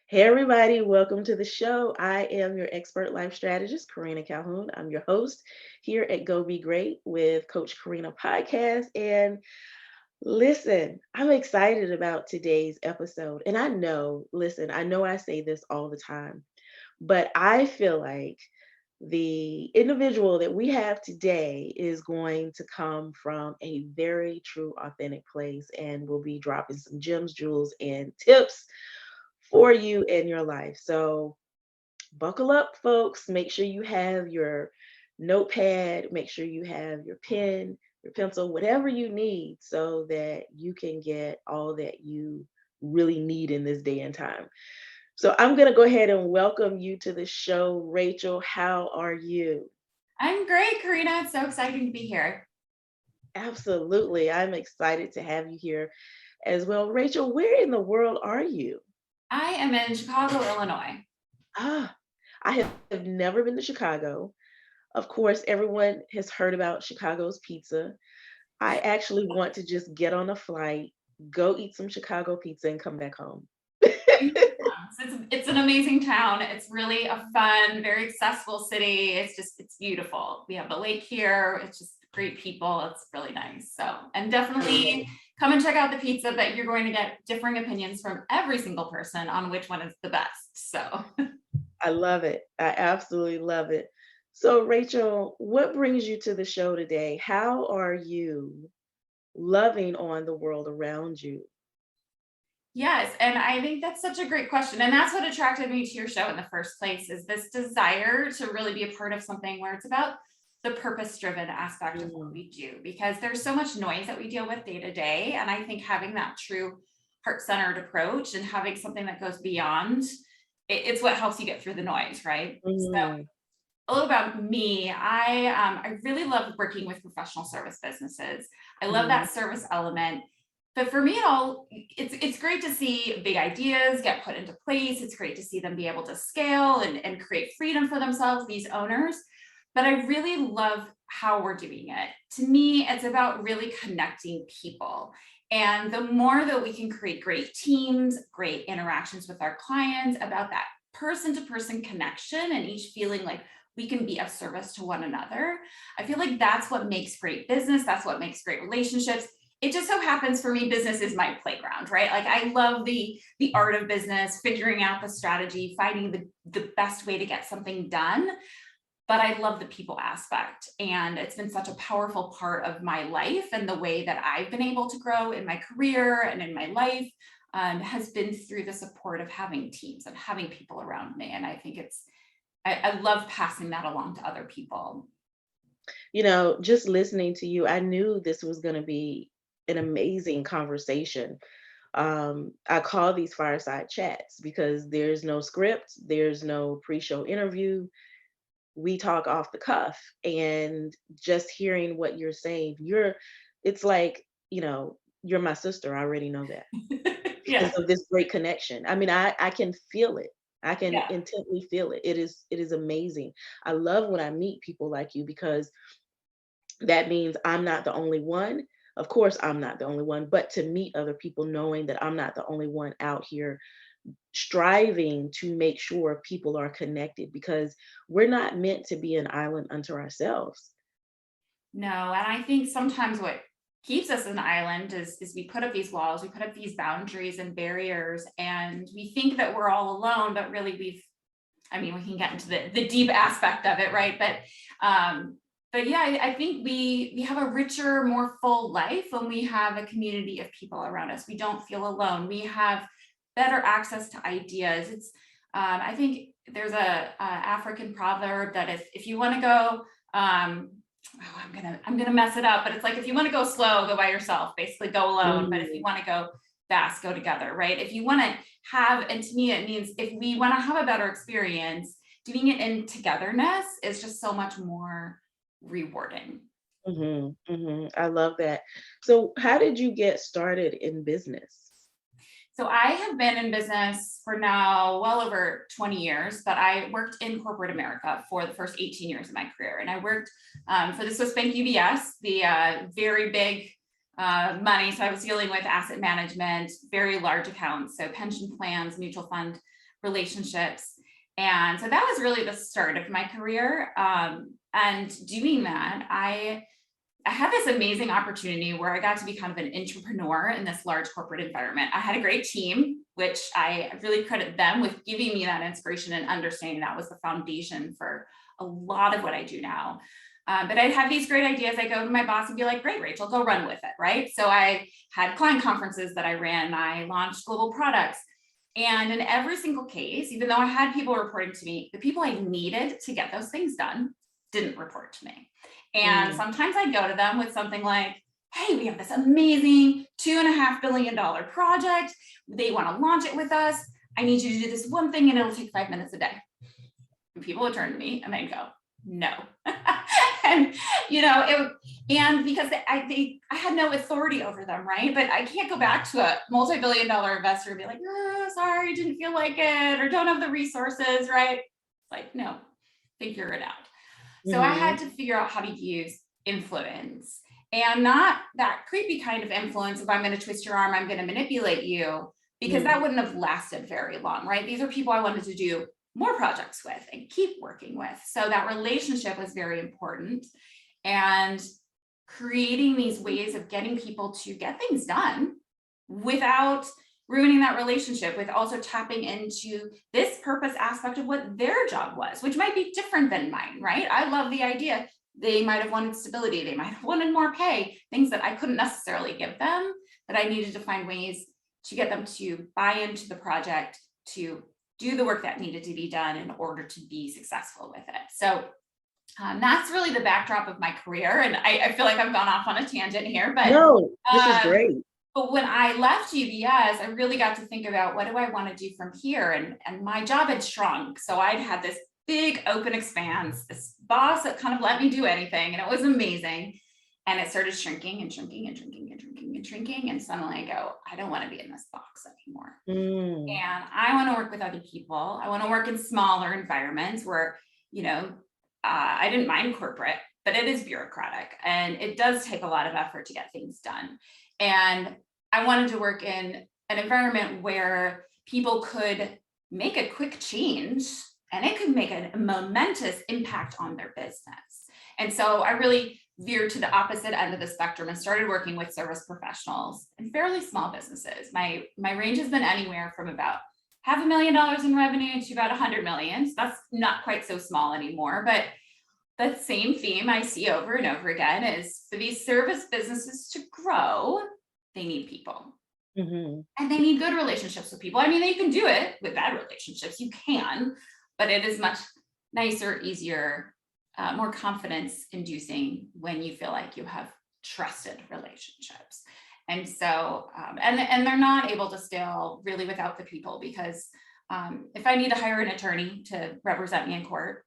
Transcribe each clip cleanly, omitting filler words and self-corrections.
Hey everybody, welcome to the show. I am your expert life strategist, Karena Calhoun. I'm your host here at Go Be Great with Coach Karena podcast. And listen, I'm excited about today's episode. And I know I say this all the time, but I feel like the individual that we have today is going to come from a very true, authentic place and will be dropping some gems, jewels, and tips for you in your life. So buckle up, folks. Make sure you have your notepad, make sure you have your pen, your pencil, whatever you need so that you can get all that you really need in this day and time. So I'm going to go ahead and welcome you to the show. Rachel, how are you? I'm great, Karina. It's so exciting to be here. Absolutely. I'm excited to have you here as well. Rachel, where in the world are you? I am in Chicago, Illinois. Ah, I have never been to Chicago. Of course, everyone has heard about Chicago's pizza. I actually want to just get on a flight, go eat some Chicago pizza, and come back home. It's an amazing town. It's really a fun, very accessible city. It's beautiful. We have the lake here. It's just great people. It's really nice. So, and I love definitely it. come and check out the pizza, but you're going to get differing opinions from every single person on which one is the best. So, I love it. I absolutely love it. So, Rachel, what brings you to the show today? How are you loving on the world around you? yes, and I think that's such a great question. And that's what attracted me to your show in the first place is this desire to really be a part of something where it's about the purpose-driven aspect of what Mm, we do because there's so much noise that we deal with day to day. And I think having that true heart-centered approach and having something that goes beyond it's what helps you get through the noise, right? So mm, a little about me. I really love working with professional service businesses. I love mm, that service element. But for me, it's great to see big ideas get put into place. It's great to see them be able to scale and create freedom for themselves, these owners. But I really love how we're doing it. To me, it's about really connecting people. And the more that we can create great teams, great interactions with our clients, about that person to person connection and each feeling like we can be of service to one another. I feel like that's what makes great business. That's what makes great relationships. It just so happens for me, business is my playground, right? Like I love the art of business, figuring out the strategy, finding the best way to get something done. But I love the people aspect. And it's been such a powerful part of my life and the way that I've been able to grow in my career and in my life has been through the support of having teams and having people around me. And I think I love passing that along to other people. Just listening to you, I knew this was going to be an amazing conversation. I call these fireside chats because there's no script, there's no pre-show interview. We talk off the cuff, and just hearing what you're saying, it's like, you're my sister. I already know that because Yeah, of this great connection. I mean, I can feel it. I can yeah. intently feel it. It is amazing. I love when I meet people like you because that means I'm not the only one. Of course, I'm not the only one, but to meet other people knowing that I'm not the only one out here striving to make sure people are connected because we're not meant to be an island unto ourselves. No, and I think sometimes what keeps us an island is we put up these walls, we put up these boundaries and barriers, and we think that we're all alone, but really I mean, we can get into the deep aspect of it, right? But yeah, I think we have a richer, more full life when we have a community of people around us. We don't feel alone. We have better access to ideas. I think there's a African proverb that if you want to go, I'm gonna mess it up, but it's like if you want to go slow, go by yourself. Basically, go alone. But if you Mm, want to go fast, go together, right? If you want to have, and to me, it means if we want to have a better experience, doing it in togetherness is just so much more rewarding. mhm, mhm. I love that. So, how did you get started in business? So I have been in business for now well over 20 years, but I worked in corporate America for the first 18 years of my career. And I worked for the Swiss Bank UBS, the very big money. So I was dealing with asset management, very large accounts, so pension plans, mutual fund relationships. And so that was really the start of my career. And doing that, I had this amazing opportunity where I got to be kind of an entrepreneur in this large corporate environment. I had a great team, which I really credit them with giving me that inspiration and understanding that was the foundation for a lot of what I do now. But I'd have these great ideas. I go to my boss and be like, great, Rachel, go run with it, right? So I had client conferences that I ran. I launched global products. And in every single case, even though I had people reporting to me, the people I needed to get those things done didn't report to me. And sometimes I'd go to them with something like, hey, we have this amazing $2.5 billion project. They want to launch it with us. I need you to do this one thing and it'll take 5 minutes a day. And people would turn to me and they'd go, no. And, and because I had no authority over them, right? But I can't go back to a multi-billion-dollar investor and be like, oh, sorry, didn't feel like it, or don't have the resources, right? It's like, no, figure it out. So I had to figure out how to use influence, and not that creepy kind of influence of I'm going to twist your arm, I'm going to manipulate you, because that wouldn't have lasted very long, right? These are people I wanted to do more projects with and keep working with. So that relationship was very important, and creating these ways of getting people to get things done without ruining that relationship, with also tapping into this purpose aspect of what their job was, which might be different than mine, right? I love the idea. They might have wanted stability. They might have wanted more pay, things that I couldn't necessarily give them, but I needed to find ways to get them to buy into the project, to do the work that needed to be done in order to be successful with it. So that's really the backdrop of my career. And I feel like I've gone off on a tangent here, but no, this is great. But when I left UBS, I really got to think about, what do I want to do from here? And my job had shrunk. So I'd had this big open expanse, this boss that kind of let me do anything. And it was amazing. And it started shrinking and shrinking and shrinking and shrinking and shrinking. And suddenly I go, I don't want to be in this box anymore. And I want to work with other people. I want to work in smaller environments where, I didn't mind corporate, but it is bureaucratic and it does take a lot of effort to get things done. And I wanted to work in an environment where people could make a quick change and it could make a momentous impact on their business. And so I really veered to the opposite end of the spectrum and started working with service professionals and fairly small businesses. My range has been anywhere from about $500,000 in revenue to about 100 million. So that's not quite so small anymore, but that same theme I see over and over again is, for these service businesses to grow, they need people. And they need good relationships with people. I mean, you can do it with bad relationships, you can, but it is much nicer, easier, more confidence inducing when you feel like you have trusted relationships. And so, and they're not able to scale really without the people, because if I need to hire an attorney to represent me in court,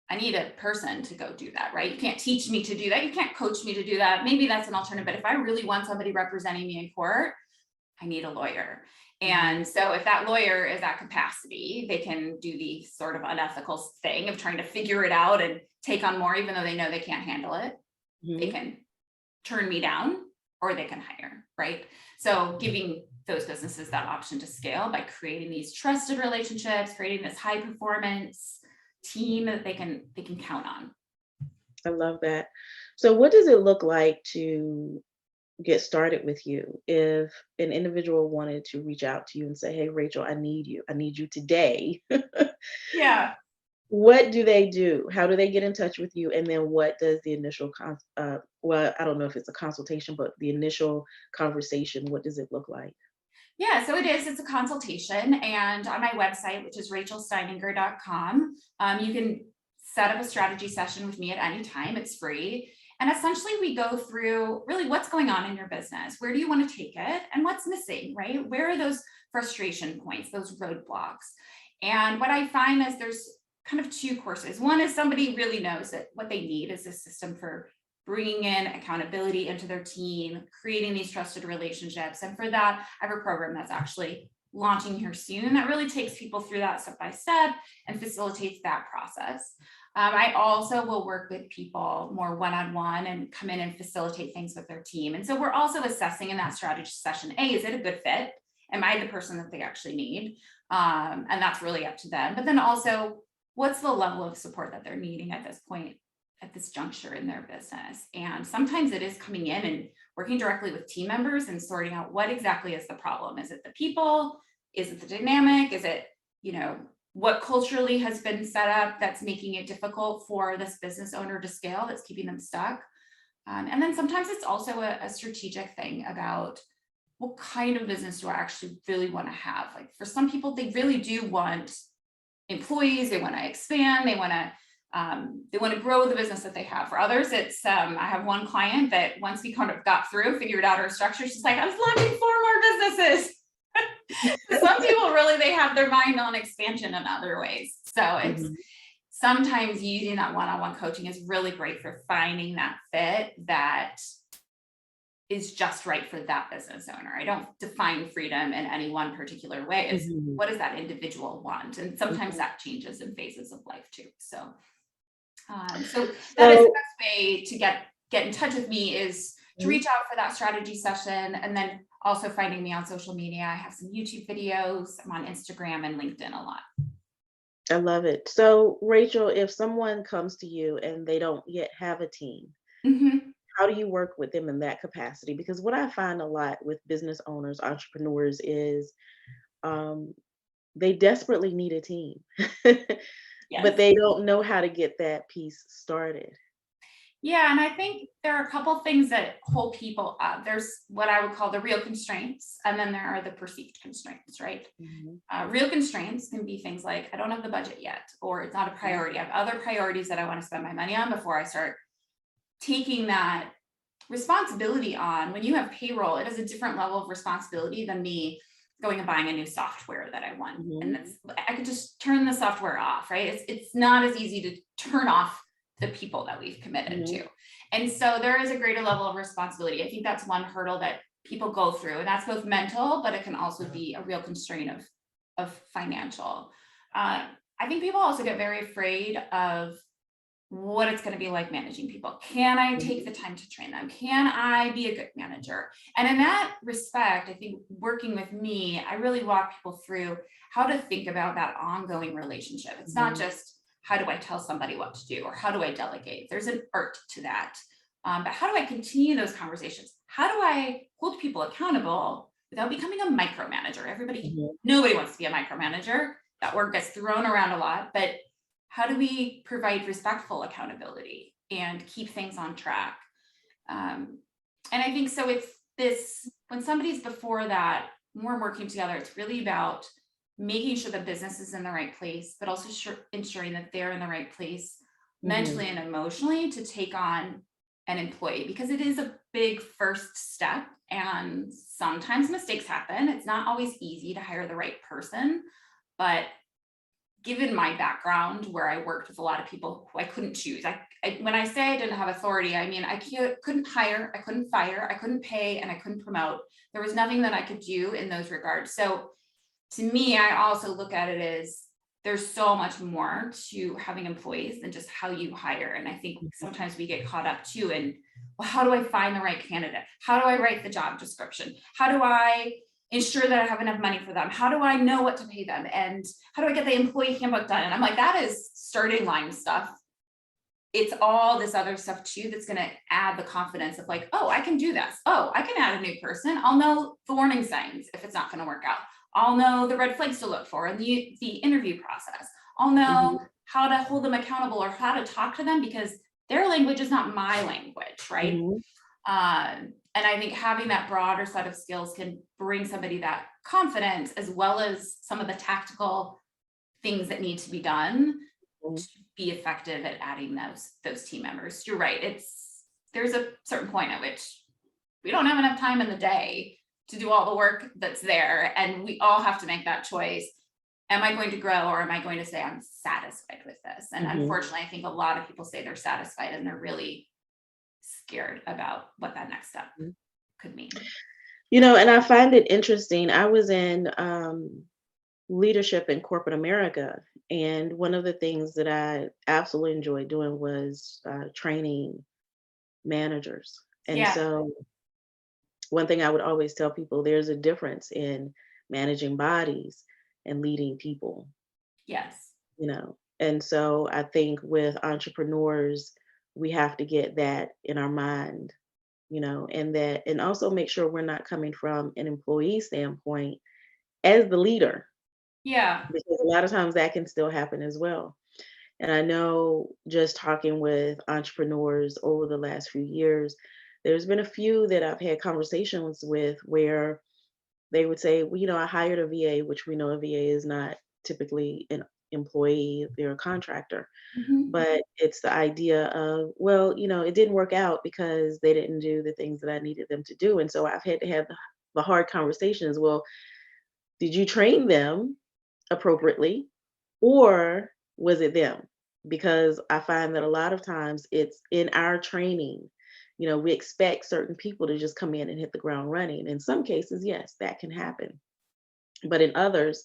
I need a person to go do that, right? You can't teach me to do that. You can't coach me to do that. Maybe that's an alternative, but if I really want somebody representing me in court, I need a lawyer. And so if that lawyer is at capacity, they can do the sort of unethical thing of trying to figure it out and take on more, even though they know they can't handle it. They can turn me down, or they can hire, right? So giving those businesses that option to scale by creating these trusted relationships, creating this high performance team that they can count on. I love that. So what does it look like to get started with you if an individual wanted to reach out to you and say, hey, Rachel, I need you today? Yeah. What do they do? How do they get in touch with you? And then what does the initial, well, I don't know if it's a consultation, but the initial conversation, what does it look like? Yeah, so it's a consultation, and on my website, which is rachelsteininger.com, you can set up a strategy session with me at any time. It's free. And essentially we go through really what's going on in your business. Where do you want to take it? And what's missing, right? Where are those frustration points, those roadblocks? And what I find is there's kind of two courses. One is somebody really knows that what they need is a system for bringing in accountability into their team, creating these trusted relationships. And for that, I have a program that's actually launching here soon that really takes people through that step by step and facilitates that process. I also will work with people more one-on-one and come in and facilitate things with their team. And so we're also assessing in that strategy session, A, is it a good fit? Am I the person that they actually need? And that's really up to them. But then also, what's the level of support that they're needing at this point, at this juncture in their business? And sometimes it is coming in and working directly with team members and sorting out what exactly is the problem. Is it the people? Is it the dynamic? Is it, what culturally has been set up that's making it difficult for this business owner to scale, that's keeping them stuck? And then sometimes it's also a strategic thing about what kind of business do I actually really want to have? Like for some people, they really do want employees, they want to expand, they want to grow the business that they have. For others, it's I have one client that once we kind of got through, figured out our structure, she's like, I'm launching 4 more businesses. Some people really, they have their mind on expansion in other ways. So it's sometimes using that one-on-one coaching is really great for finding that fit that is just right for that business owner. I don't define freedom in any one particular way. It's what does that individual want? And sometimes that changes in phases of life too. So that is the best way to get in touch with me, is to reach out for that strategy session. And then also finding me on social media. I have some YouTube videos. I'm on Instagram and LinkedIn a lot. I love it. So Rachel, if someone comes to you and they don't yet have a team, how do you work with them in that capacity? Because what I find a lot with business owners, entrepreneurs, is they desperately need a team, but they don't know how to get that piece started. Yeah, and I think there are a couple things that hold people up. There's what I would call the real constraints, and then there are the perceived constraints, right? Real constraints can be things like, I don't have the budget yet, or it's not a priority. I have other priorities that I want to spend my money on before I start taking that responsibility on. When you have payroll, it is a different level of responsibility than me going and buying a new software that I want. And I could just turn the software off, right? It's not as easy to turn off the people that we've committed to. And so there is a greater level of responsibility. I think that's one hurdle that people go through, and that's both mental, but it can also be a real constraint of financial. I think people also get very afraid of what it's going to be like managing people. Can I take the time to train them? Can I be a good manager? And in that respect, I think working with me, I really walk people through how to think about that ongoing relationship. It's not just, how do I tell somebody what to do, or how do I delegate? There's an art to that. But how do I continue those conversations? How do I hold people accountable without becoming a micromanager? Nobody wants to be a micromanager. That word gets thrown around a lot, but how do we provide respectful accountability and keep things on track? And I think so it's this, when somebody's before that, when we're working together, it's really about making sure the business is in the right place, but also ensuring that they're in the right place mentally and emotionally to take on an employee, because it is a big first step and sometimes mistakes happen. It's not always easy to hire the right person, but given my background where I worked with a lot of people who I couldn't choose, when I say I didn't have authority, I mean, I couldn't hire, I couldn't fire, I couldn't pay, and I couldn't promote. There was nothing that I could do in those regards. So to me, I also look at it as there's so much more to having employees than just how you hire. And I think sometimes we get caught up too in, well, how do I find the right candidate? How do I write the job description? How do I ensure that I have enough money for them? How do I know what to pay them? And how do I get the employee handbook done? And I'm like, that is starting line stuff. It's all this other stuff too that's going to add the confidence of like, oh, I can do this. Oh, I can add a new person. I'll know the warning signs if it's not going to work out. I'll know the red flags to look for in the interview process. I'll know how to hold them accountable or how to talk to them, because their language is not my language, right? And I think having that broader set of skills can bring somebody that confidence, as well as some of the tactical things that need to be done to be effective at adding those team members. You're right. There's a certain point at which we don't have enough time in the day to do all the work that's there. And we all have to make that choice. Am I going to grow, or am I going to say I'm satisfied with this? And unfortunately, I think a lot of people say they're satisfied and they're really scared about what that next step could mean. And I find it interesting. I was in leadership in corporate America, and one of the things that I absolutely enjoyed doing was training managers. And so one thing I would always tell people, there's a difference in managing bodies and leading people, Yes. you know. And so I think with entrepreneurs, we have to get that in our mind, you know, and also make sure we're not coming from an employee standpoint as the leader, Yeah. because a lot of times that can still happen as well. And I know just talking with entrepreneurs over the last few years, there's been a few that I've had conversations with where they would say, well, you know, I hired a VA, which we know a VA is not typically an employee, they're a contractor. Mhm. But it's the idea of, well, you know, it didn't work out because they didn't do the things that I needed them to do. And so I've had to have the hard conversations. Well, did you train them appropriately, or was it them? Because I find that a lot of times it's in our training, you know, we expect certain people to just come in and hit the ground running. In some cases, yes, that can happen. But in others,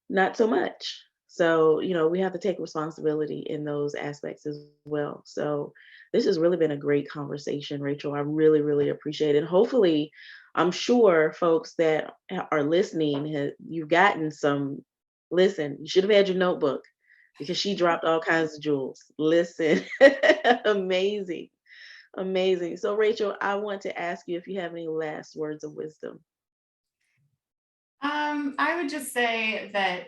not so much. So, you know, we have to take responsibility in those aspects as well. So, this has really been a great conversation, Rachel. I really, really appreciate it. And hopefully, I'm sure folks that are listening, you've gotten some. Listen, you should have had your notebook because she dropped all kinds of jewels. Listen, amazing, amazing. So, Rachel, I want to ask you if you have any last words of wisdom. I would just say that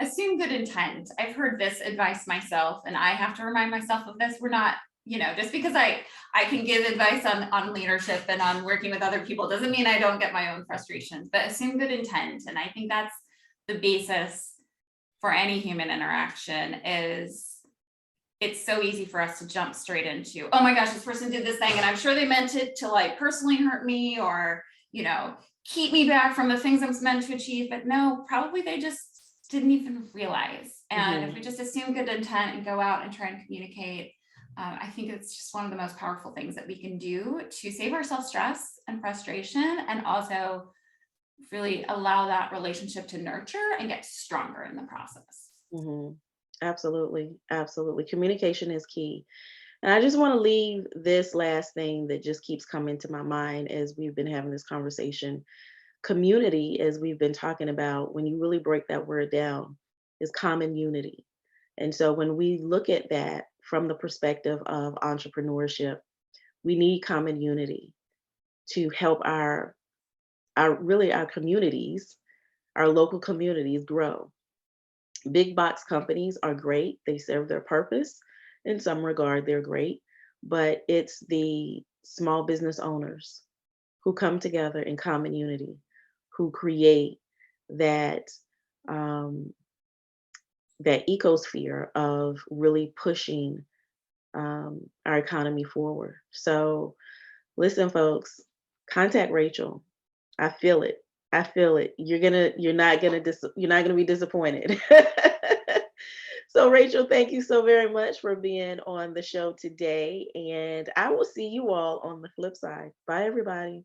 assume good intent. I've heard this advice myself, and I have to remind myself of this. We're not, just because I can give advice on leadership and on working with other people doesn't mean I don't get my own frustrations, but assume good intent. And I think that's the basis for any human interaction. Is it's so easy for us to jump straight into, oh my gosh, this person did this thing and I'm sure they meant it to like personally hurt me, or keep me back from the things I was meant to achieve. But no, probably they just didn't even realize. And if Hmm. we just assume good intent and go out and try and communicate, I think it's just one of the most powerful things that we can do to save ourselves stress and frustration, and also really allow that relationship to nurture and get stronger in the process. Hmm. Absolutely, absolutely. Communication is key. And I just want to leave this last thing that just keeps coming to my mind as we've been having this conversation. Community, as we've been talking about, when you really break that word down, is common unity. And so when we look at that from the perspective of entrepreneurship, we need common unity to help our communities, our local communities grow. Big box companies are great. They serve their purpose. In some regard, they're great. But it's the small business owners who come together in common unity, who create that um, that ecosphere of really pushing our economy forward. So, listen, folks, contact Rachel. I feel it. I feel it. You're not gonna be disappointed. So, Rachel, thank you so very much for being on the show today, and I will see you all on the flip side. Bye, everybody.